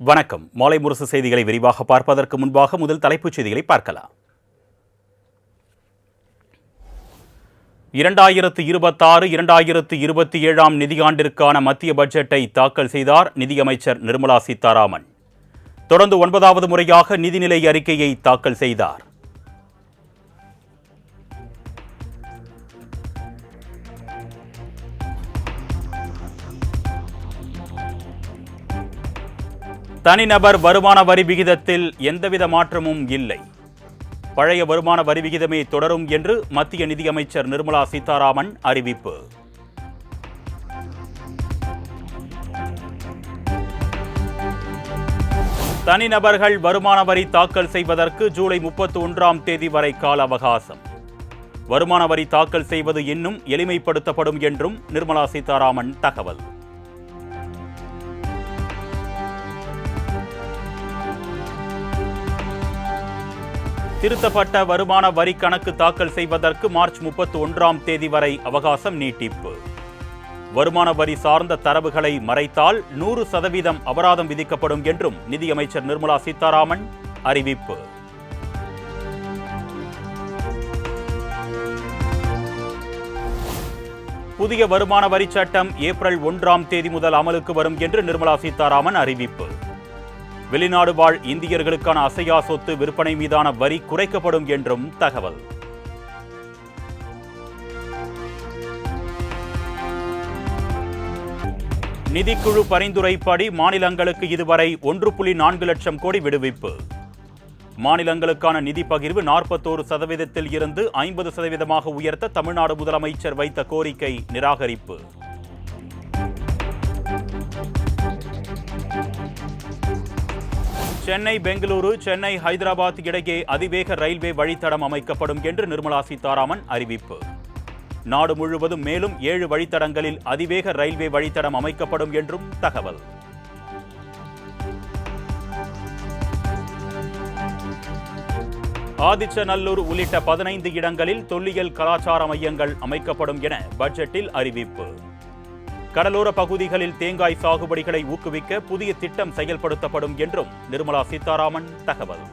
வணக்கம். மாலை முரசு செய்திகளை விரிவாக பார்ப்பதற்கு முன்பாக முதல் தலைப்புச் செய்திகளை பார்க்கலாம். 2026-2027 நிதியாண்டிற்கான மத்திய பட்ஜெட்டை தாக்கல் செய்தார் நிதியமைச்சர் நிர்மலா சீதாராமன். தொடர்ந்து 9வது முறையாக நிதிநிலை அறிக்கையை தாக்கல் செய்தார். தனிநபர் வருமான வரி விகிதத்தில் எந்தவித மாற்றமும் இல்லை. பழைய வருமான வரி விகிதமே தொடரும் என்று மத்திய நிதியமைச்சர் நிர்மலா சீதாராமன் அறிவிப்பு. தனிநபர்கள் வருமான வரி தாக்கல் செய்வதற்கு ஜூலை 31ஆம் தேதி வரை கால அவகாசம். வருமான வரி தாக்கல் செய்வது இன்னும் எளிமைப்படுத்தப்படும் என்றும் நிர்மலா சீதாராமன் தகவல். திருத்தப்பட்ட வருமான வரி கணக்கு தாக்கல் செய்வதற்கு மார்ச் 31ஆம் தேதி வரை அவகாசம் நீட்டிப்பு. வருமான வரி சார்ந்த தரவுகளை மறைத்தால் 100% அபராதம் விதிக்கப்படும் என்றும் நிதியமைச்சர் நிர்மலா சீதாராமன் அறிவிப்பு. புதிய வருமான வரி சட்டம் ஏப்ரல் 1ஆம் தேதி முதல் அமலுக்கு வரும் என்று நிர்மலா சீதாராமன் அறிவிப்பு. வெளிநாடு வாழ் இந்தியர்களுக்கான அசையா சொத்து விற்பனை மீதான வரி குறைக்கப்படும் என்றும் தகவல். நிதிக்குழு பரிந்துரைப்படி மாநிலங்களுக்கு இதுவரை 1.4 லட்சம் கோடி விடுவிப்பு. மாநிலங்களுக்கான நிதி பகிர்வு 41% இருந்து 50% உயர்த்த தமிழ்நாடு முதலமைச்சர் வைத்த கோரிக்கை நிராகரிப்பு. சென்னை பெங்களூரு, சென்னை ஹைதராபாத் இடையே அதிவேக ரயில்வே வழித்தடம் அமைக்கப்படும் என்று நிர்மலா சீதாராமன் அறிவிப்பு. நாடு முழுவதும் மேலும் 7 வழித்தடங்களில் அதிவேக ரயில்வே வழித்தடம் அமைக்கப்படும் என்றும் தகவல். ஆதிச்சநல்லூர் உள்ளிட்ட 15 இடங்களில் தொல்லியல் கலாச்சார மையங்கள் அமைக்கப்படும் என பட்ஜெட்டில் அறிவிப்பு. கடலோர பகுதிகளில் தேங்காய் சாகுபடிகளை ஊக்குவிக்க புதிய திட்டம் செயல்படுத்தப்படும் என்றும் நிர்மலா சீதாராமன் தகவல்.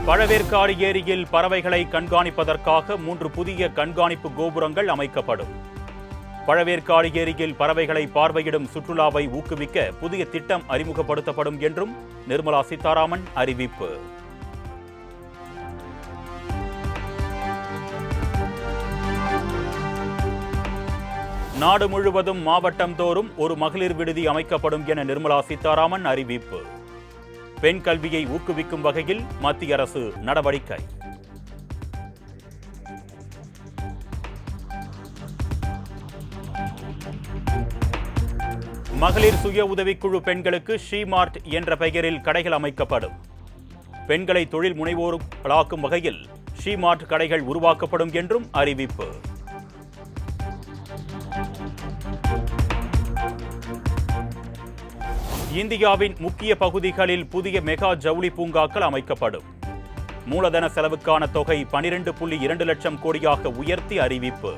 பழவேற்காடு ஏரியில் பறவைகளை கண்காணிப்பதற்காக 3 புதிய கண்காணிப்பு கோபுரங்கள் அமைக்கப்படும். பழவேற்காடு ஏரியில் பறவைகளை பார்வையிடும் சுற்றுலாவை ஊக்குவிக்க புதிய திட்டம் அறிமுகப்படுத்தப்படும் என்றும் நிர்மலா சீதாராமன் அறிவிப்பு. நாடு முழுவதும் மாவட்டம் தோறும் ஒரு மகளிர் விடுதி அமைக்கப்படும் என நிர்மலா சீதாராமன் அறிவிப்பு. பெண் கல்வியை ஊக்குவிக்கும் வகையில் மத்திய அரசு நடவடிக்கை. மகளிர் சுய உதவிக்குழு பெண்களுக்கு ஷீமார்ட் என்ற பெயரில் கடைகள் அமைக்கப்படும். பெண்களை தொழில் முனைவோர்களாக்கும் வகையில் ஷீமார்ட் கடைகள் உருவாக்கப்படும் என்றும் அறிவிப்பு. இந்தியாவின் முக்கிய பகுதிகளில் புதிய மெகா ஜவுளி பூங்காக்கள் அமைக்கப்படும். மூலதன செலவுக்கான தொகை 12.2 லட்சம் கோடியாக உயர்த்தி அறிவிப்பு.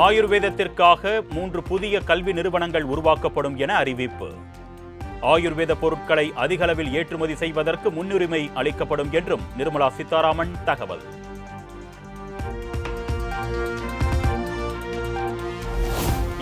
ஆயுர்வேதத்திற்காக 3 புதிய கல்வி நிறுவனங்கள் உருவாக்கப்படும் என அறிவிப்பு. ஆயுர்வேத பொருட்களை அதிக அளவில் ஏற்றுமதி செய்வதற்கு முன்னுரிமை அளிக்கப்படும் என்றும் நிர்மலா சீதாராமன் தகவல்.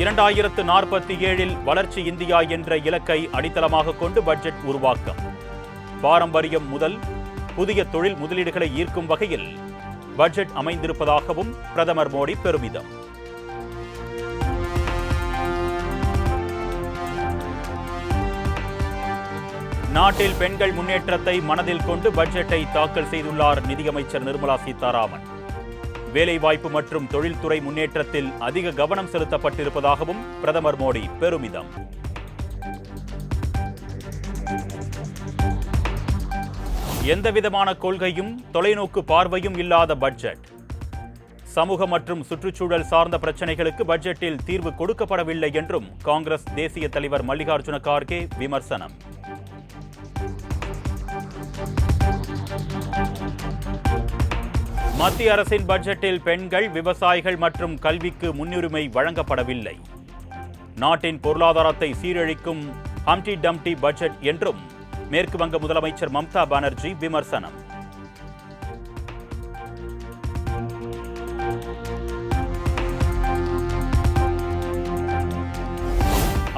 2047 வளர்ச்சி இந்தியா என்ற இலக்கை அடித்தளமாக கொண்டு பட்ஜெட் உருவாக்கம். பாரம்பரியம் முதல் புதிய தொழில் முதலீடுகளை ஈர்க்கும் வகையில் பட்ஜெட் அமைந்திருப்பதாகவும் பிரதமர் மோடி பெருமிதம். நாட்டில் பெண்கள் முன்னேற்றத்தை மனதில் கொண்டு பட்ஜெட்டை தாக்கல் செய்துள்ளார் நிதியமைச்சர் நிர்மலா சீதாராமன். வேலைவாய்ப்பு மற்றும் தொழில்துறை முன்னேற்றத்தில் அதிக கவனம் செலுத்தப்பட்டிருப்பதாகவும் பிரதமர் மோடி பெருமிதம். எந்தவிதமான கொள்கையும் தொலைநோக்கு பார்வையும் இல்லாத பட்ஜெட். சமூக மற்றும் சுற்றுச்சூழல் சார்ந்த பிரச்சினைகளுக்கு பட்ஜெட்டில் தீர்வு கொடுக்கப்படவில்லை என்றும் காங்கிரஸ் தேசிய தலைவர் மல்லிகார்ஜுன கார்கே விமர்சனம். மத்திய அரசின் பட்ஜெட்டில் பெண்கள், விவசாயிகள் மற்றும் கல்விக்கு முன்னுரிமை வழங்கப்படவில்லை. நாட்டின் பொருளாதாரத்தை சீரழிக்கும் ஹம்டி டம்டி பட்ஜெட் என்றும் மேற்கு வங்க முதலமைச்சர் மம்தா பானர்ஜி விமர்சனம்.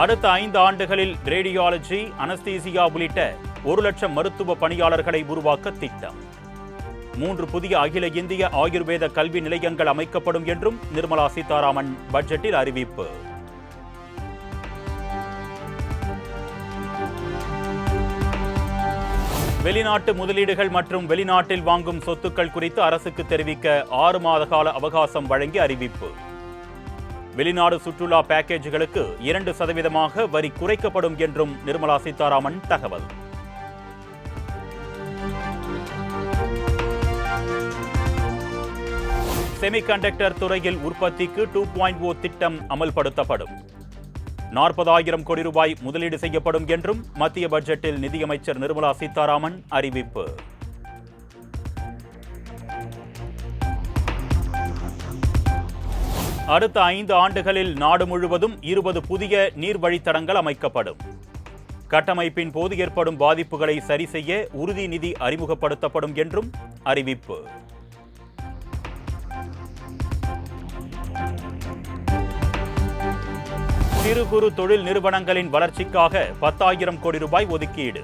அடுத்த 5 ஆண்டுகளில் ரேடியாலஜி, அனஸ்தீசியா உள்ளிட்ட 1 லட்சம் மருத்துவ பணியாளர்களை உருவாக்க திட்டம். 3 புதிய அகில இந்திய ஆயுர்வேத கல்வி நிலையங்கள் அமைக்கப்படும் என்றும் நிர்மலா சீதாராமன் பட்ஜெட்டில் அறிவிப்பு. வெளிநாட்டு முதலீடுகள் மற்றும் வெளிநாட்டில் வாங்கும் சொத்துக்கள் குறித்து அரசுக்கு தெரிவிக்க 6 மாத கால அவகாசம் வழங்கி அறிவிப்பு. வெளிநாடு சுற்றுலா பேக்கேஜுகளுக்கு 2% வரி குறைக்கப்படும் என்றும் நிர்மலா சீதாராமன் தகவல். செமிகண்டக்டர் துறையில் உற்பத்திக்கு 2.0 திட்டம் அமல்படுத்தப்படும். 40,000 கோடி ரூபாய் முதலீடு செய்யப்படும் என்றும் மத்திய பட்ஜெட்டில் நிதியமைச்சர் நிர்மலா சீதாராமன் அறிவிப்பு. அடுத்த 5 ஆண்டுகளில் நாடு முழுவதும் 20 புதிய நீர்வழித்தடங்கள் அமைக்கப்படும். கட்டமைப்பின் போது ஏற்படும் பாதிப்புகளை சரி செய்ய உறுதி நிதி அறிமுகப்படுத்தப்படும் என்றும் அறிவிப்பு. சிறு குறு தொழில் நிறுவனங்களின் வளர்ச்சிக்காக 10,000 கோடி ரூபாய் ஒதுக்கீடு.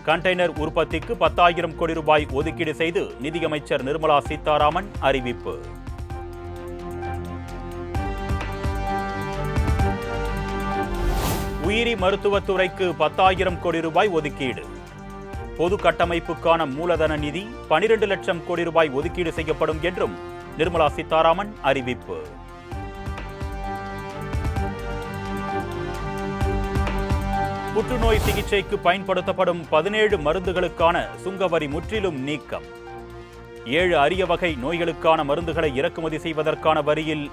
கண்டெய்னர் உற்பத்திக்கு 10,000 கோடி ரூபாய் ஒதுக்கீடு செய்து நிதியமைச்சர் நிர்மலா சீதாராமன் அறிவிப்பு. உயிரி மருத்துவத்துறைக்கு 10,000 கோடி ரூபாய் ஒதுக்கீடு. பொது கட்டமைப்புக்கான மூலதன நிதி 12 லட்சம் கோடி ரூபாய் ஒதுக்கீடு செய்யப்படும் என்றும் நிர்மலா சீதாராமன் அறிவிப்பு. புற்றுநோய் சிகிச்சைக்கு பயன்படுத்தப்படும் 17 மருந்துகளுக்கான சுங்கவரி முற்றிலும் நீக்கம். 7 அரிய வகை நோய்களுக்கான மருந்துகளை இறக்குமதி செய்வதற்கான வரியில்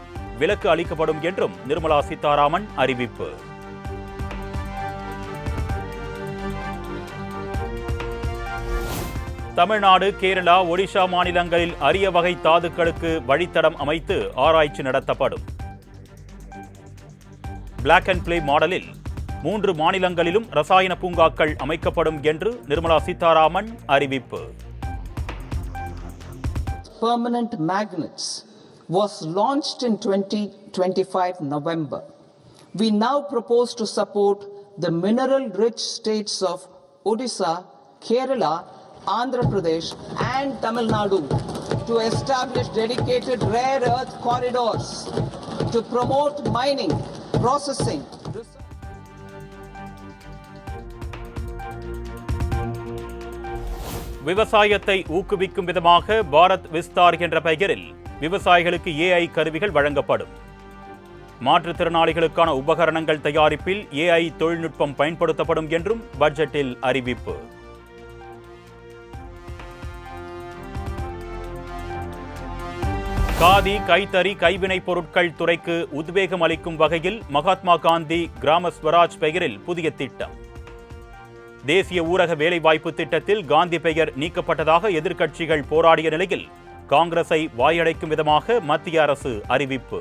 விலக்கு அளிக்கப்படும் என்றும் நிர்மலா சீதாராமன் அறிவிப்பு. தமிழ்நாடு, கேரளா, ஒடிஷா மாநிலங்களில் அரிய வகை தாதுக்களுக்கு வழித்தடம் அமைத்து ஆராய்ச்சி நடத்தப்படும். பிளாக் அண்ட் பிளே மாடலில் 3 மாநிலங்களிலும் ரசாயன பூங்காக்கள் அமைக்கப்படும் என்று நிர்மலா சீதாராமன் அறிவிப்பு. Permanent magnets was launched in 2025 November. We now propose to support the mineral-rich states of Odisha, Kerala, Andhra Pradesh and Tamil Nadu to establish dedicated rare earth corridors to promote mining, processing, விவசாயத்தை ஊக்குவிக்கும் விதமாக பாரத் விஸ்தார் என்ற பெயரில் விவசாயிகளுக்கு AI கருவிகள் வழங்கப்படும். மாற்றுத்திறனாளிகளுக்கான உபகரணங்கள் தயாரிப்பில் AI தொழில்நுட்பம் பயன்படுத்தப்படும் என்றும் பட்ஜெட்டில் அறிவிப்பு. காதி, கைத்தறி, கைவினைப் பொருட்கள் துறைக்கு உத்வேகம் அளிக்கும் வகையில் மகாத்மா காந்தி கிராம ஸ்வராஜ் பெயரில் புதிய திட்டம். தேசிய ஊரக வேலைவாய்ப்பு திட்டத்தில் காந்தி பெயர் நீக்கப்பட்டதாக எதிர்க்கட்சிகள் போராடிய நிலையில் காங்கிரஸை வாயடைக்கும் விதமாக மத்திய அரசு அறிவிப்பு.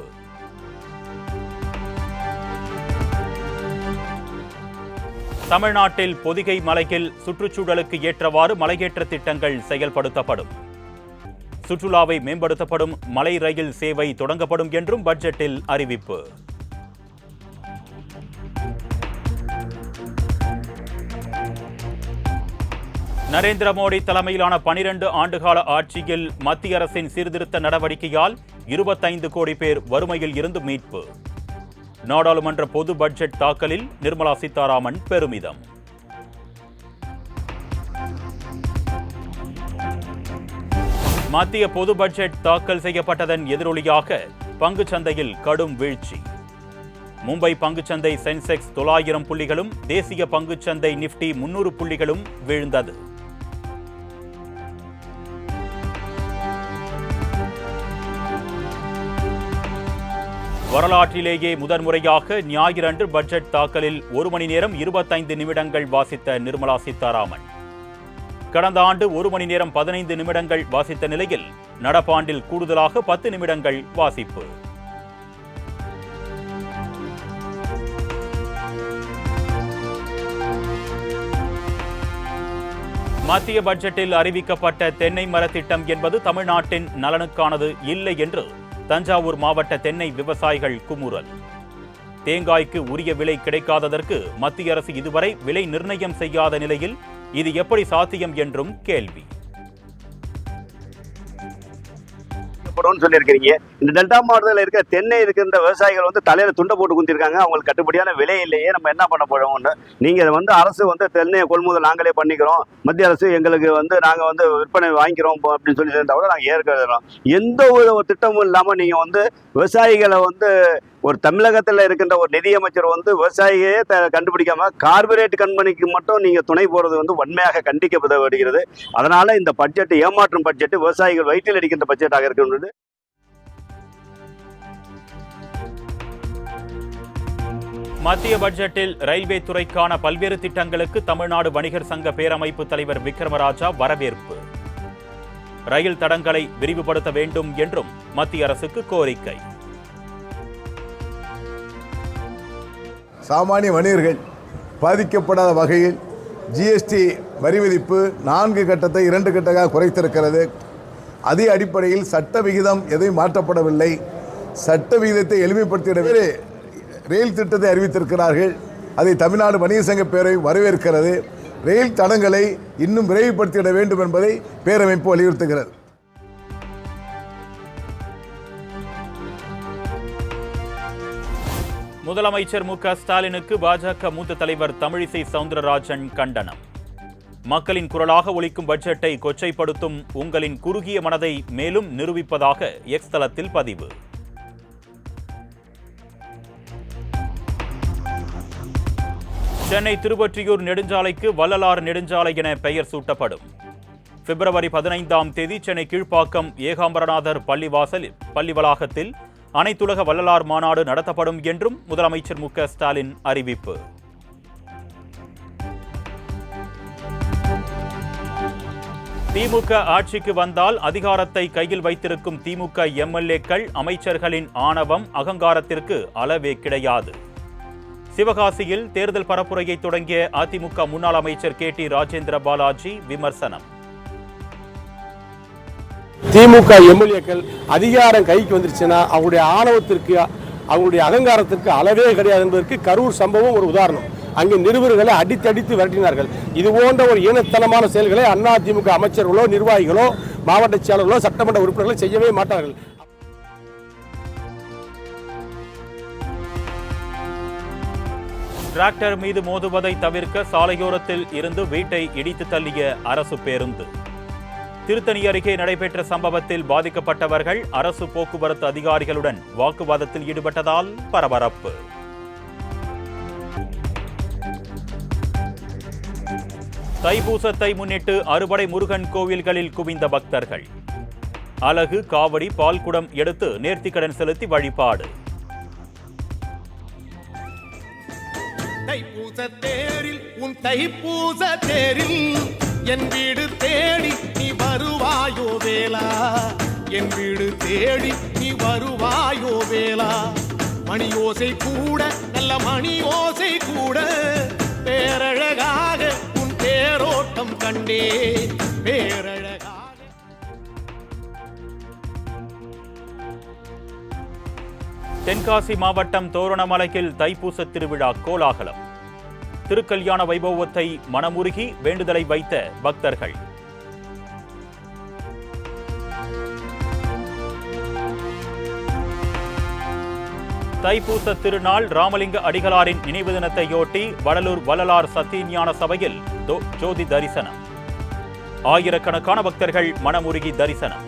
தமிழ்நாட்டில் பொதிகை மலையில் சுற்றுச்சூழலுக்கு ஏற்றவாறு மலையேற்ற திட்டங்கள் செயல்படுத்தப்படும். சுற்றுலாவை மேம்படுத்தப்படும் மலை ரயில் சேவை தொடங்கப்படும் என்றும் பட்ஜெட்டில் அறிவிப்பு. நரேந்திர மோடி தலைமையிலான 12 ஆண்டுகால ஆட்சியில் மத்திய அரசின் சீர்திருத்த நடவடிக்கையால் 25 கோடி பேர் வறுமையில் இருந்து மீட்பு. நாடாளுமன்ற பொது பட்ஜெட் தாக்கலில் நிர்மலா சீதாராமன் பெருமிதம். மத்திய பொது பட்ஜெட் தாக்கல் செய்யப்பட்டதன் எதிரொலியாக பங்குச்சந்தையில் கடும் வீழ்ச்சி. மும்பை பங்குச்சந்தை சென்செக்ஸ் 900 புள்ளிகளும், தேசிய பங்குச்சந்தை நிப்டி 300 புள்ளிகளும் வீழ்ந்தது. வரலாற்றிலேயே முதன்முறையாக ஞாயிறன்று பட்ஜெட் தாக்கலில் 1 மணி நேரம் 25 நிமிடங்கள் வாசித்த நிர்மலா சீதாராமன் கடந்த ஆண்டு 1 மணி நேரம் 15 நிமிடங்கள் வாசித்த நிலையில் நடப்பாண்டில் கூடுதலாக 10 நிமிடங்கள் வாசிப்பு. மத்திய பட்ஜெட்டில் அறிவிக்கப்பட்ட தென்னை மர திட்டம் என்பது தமிழ்நாட்டின் நலனுக்கானது இல்லை என்று தஞ்சாவூர் மாவட்ட தென்னை விவசாயிகள் குமுறல். தேங்காய்க்கு உரிய விலை கிடைக்காததற்கு மத்திய அரசு இதுவரை விலை நிர்ணயம் செய்யாத நிலையில் இது எப்படி சாத்தியம் என்றும் கேள்வி. சொல்லியிருக்கீங்க. இந்த டெல்டா மாவட்டத்தில் இருக்க தென்னை இருக்கின்ற விவசாயிகள் தலையில துண்டை போட்டு குந்திருக்காங்க. அவங்களுக்கு கட்டுப்படியான விலை இல்லையே, நம்ம என்ன பண்ண போறோம்னு. நீங்க அரசு தென்னையை கொள்முதல் நாங்களே பண்ணிக்கிறோம், மத்திய அரசு எங்களுக்கு நாங்க விற்பனை வாங்கிக்கிறோம் அப்படின்னு சொல்லி இருந்தா கூட நாங்க ஏற்கிறோம். எந்த ஒரு திட்டமும் இல்லாம நீங்க விவசாயிகளை ஒரு தமிழகத்தில் இருக்கின்ற ஒரு நிதியமைச்சர் விவசாயியே கண்டுபிடிக்காம கார்பரேட் கம்பெனிக்கு மட்டும் நீங்க துணை போறது வன்மையாக கண்டிக்கப்படுகிறது. அதனால இந்த பட்ஜெட் ஏமாற்றும் பட்ஜெட், விவசாயிகள் வயிற்றில் அடிக்கின்ற பட்ஜெட்டாக இருக்கின்றது. மத்திய பட்ஜெட்டில் ரயில்வே துறைக்கான பல்வேறு திட்டங்களுக்கு தமிழ்நாடு வணிகர் சங்க பேரமைப்பு தலைவர் விக்ரமராஜா வரவேற்பு. ரயில் தடங்களை விரிவுபடுத்த வேண்டும் என்றும் மத்திய அரசுக்கு கோரிக்கை. சாமானிய வணிகர்கள் பாதிக்கப்படாத வகையில் ஜிஎஸ்டி வரி விதிப்பு 4 கட்டத்தை 2 கட்டமாக குறைத்திருக்கிறது. அதே அடிப்படையில் சட்ட விகிதம் எதையும் மாற்றப்படவில்லை. சட்ட விகிதத்தை எளிமைப்படுத்திடவே ரயில் திட்டத்தை அறிவித்திருக்கிறார்கள். அதை தமிழ்நாடு வணிகர் சங்க பேரவை வரவேற்கிறது. ரயில் தடங்களை இன்னும் விரைவுபடுத்திட வேண்டும் என்பதை பேரமைப்பு வலியுறுத்துகிறது. முதலமைச்சர் மு.க. ஸ்டாலினுக்கு பாஜக மூத்த தலைவர் தமிழிசை சவுந்தரராஜன் கண்டனம். மக்களின் குரலாக ஒலிக்கும் பட்ஜெட்டை கொச்சைப்படுத்தும் உங்களின் குறுகிய மனதை மேலும் நிரூபிப்பதாக எக்ஸ் தளத்தில் பதிவு. சென்னை திருவொற்றியூர் நெடுஞ்சாலைக்கு வள்ளலார் நெடுஞ்சாலை என பெயர் சூட்டப்படும். பிப்ரவரி 15ஆம் தேதி சென்னை கீழ்ப்பாக்கம் ஏகாம்பரநாதர் பள்ளி வளாகத்தில் அனைத்துலக வள்ளலார் மாநாடு நடத்தப்படும் என்றும் முதலமைச்சர் மு.க. ஸ்டாலின் அறிவிப்பு. திமுக ஆட்சிக்கு வந்தால் அதிகாரத்தை கையில் வைத்திருக்கும் திமுக எம்எல்ஏக்கள் அமைச்சர்களின் ஆணவம் அகங்காரத்திற்கு அளவே கிடையாது. சிவகாசியில் தேர்தல் பரப்புரையை தொடங்கிய அதிமுக முன்னாள் அமைச்சர் KT ராஜேந்திர பாலாஜி விமர்சனம். திமுக எம்எல்ஏக்கள் அதிகாரம் கைக்கு வந்துருச்சுன்னா அவங்களுடைய ஆணவத்திற்கு அவங்களுடைய அகங்காரத்திற்கு அளவே கிடையாது என்பதற்கு கரூர் சம்பவம் ஒரு உதாரணம். அங்கே நிருபர்களை அடித்து விரட்டினார்கள். இது போன்ற ஒரு ஈனத்தனமான செயல்களை அதிமுக அமைச்சர்களோ நிர்வாகிகளோ மாவட்ட செயலர்களோ சட்டமன்ற உறுப்பினர்களோ செய்யவே மாட்டார்கள். டிராக்டர் மீது மோதுவதை தவிர்க்க சாலையோரத்தில் இருந்து வீட்டை இடித்து தள்ளிய அரசு பேருந்து. திருத்தணி அருகே நடைபெற்ற சம்பவத்தில் பாதிக்கப்பட்டவர்கள் அரசு போக்குவரத்து அதிகாரிகளுடன் வாக்குவாதத்தில் ஈடுபட்டதால் பரபரப்பு. தைப்பூசத்தை முன்னிட்டு அறுபடை முருகன் கோவில்களில் குவிந்த பக்தர்கள். அலகு, காவடி, பால்குடம் எடுத்து நேர்த்திக்கடன் செலுத்தி வழிபாடு. தைப்பூச தேரில் உன் தைப்பூச தேரில் என் வீடு தேடி நீ வருவாயோ வேலா, என் வீடு தேடி நீ வருவாயோ வேலா. மணி ஓசை கூட நல்ல மணி ஓசை கூட பேரழகாக உன் தேரோட்டம் கண்டே பேரழகாக. தென்காசி மாவட்டம் தோரணமலையில் தைப்பூச திருவிழா கோலாகலம். திருக்கல்யாண வைபவத்தை மனமுருகி வேண்டுதலை வைத்த பக்தர்கள். தைப்பூச திருநாள் ராமலிங்க அடிகளாரின் நினைவு தினத்தையொட்டி வடலூர் வள்ளலார் சத்தியஞான சபையில் ஜோதி தரிசனம். ஆயிரக்கணக்கான பக்தர்கள் மனமுருகி தரிசனம்.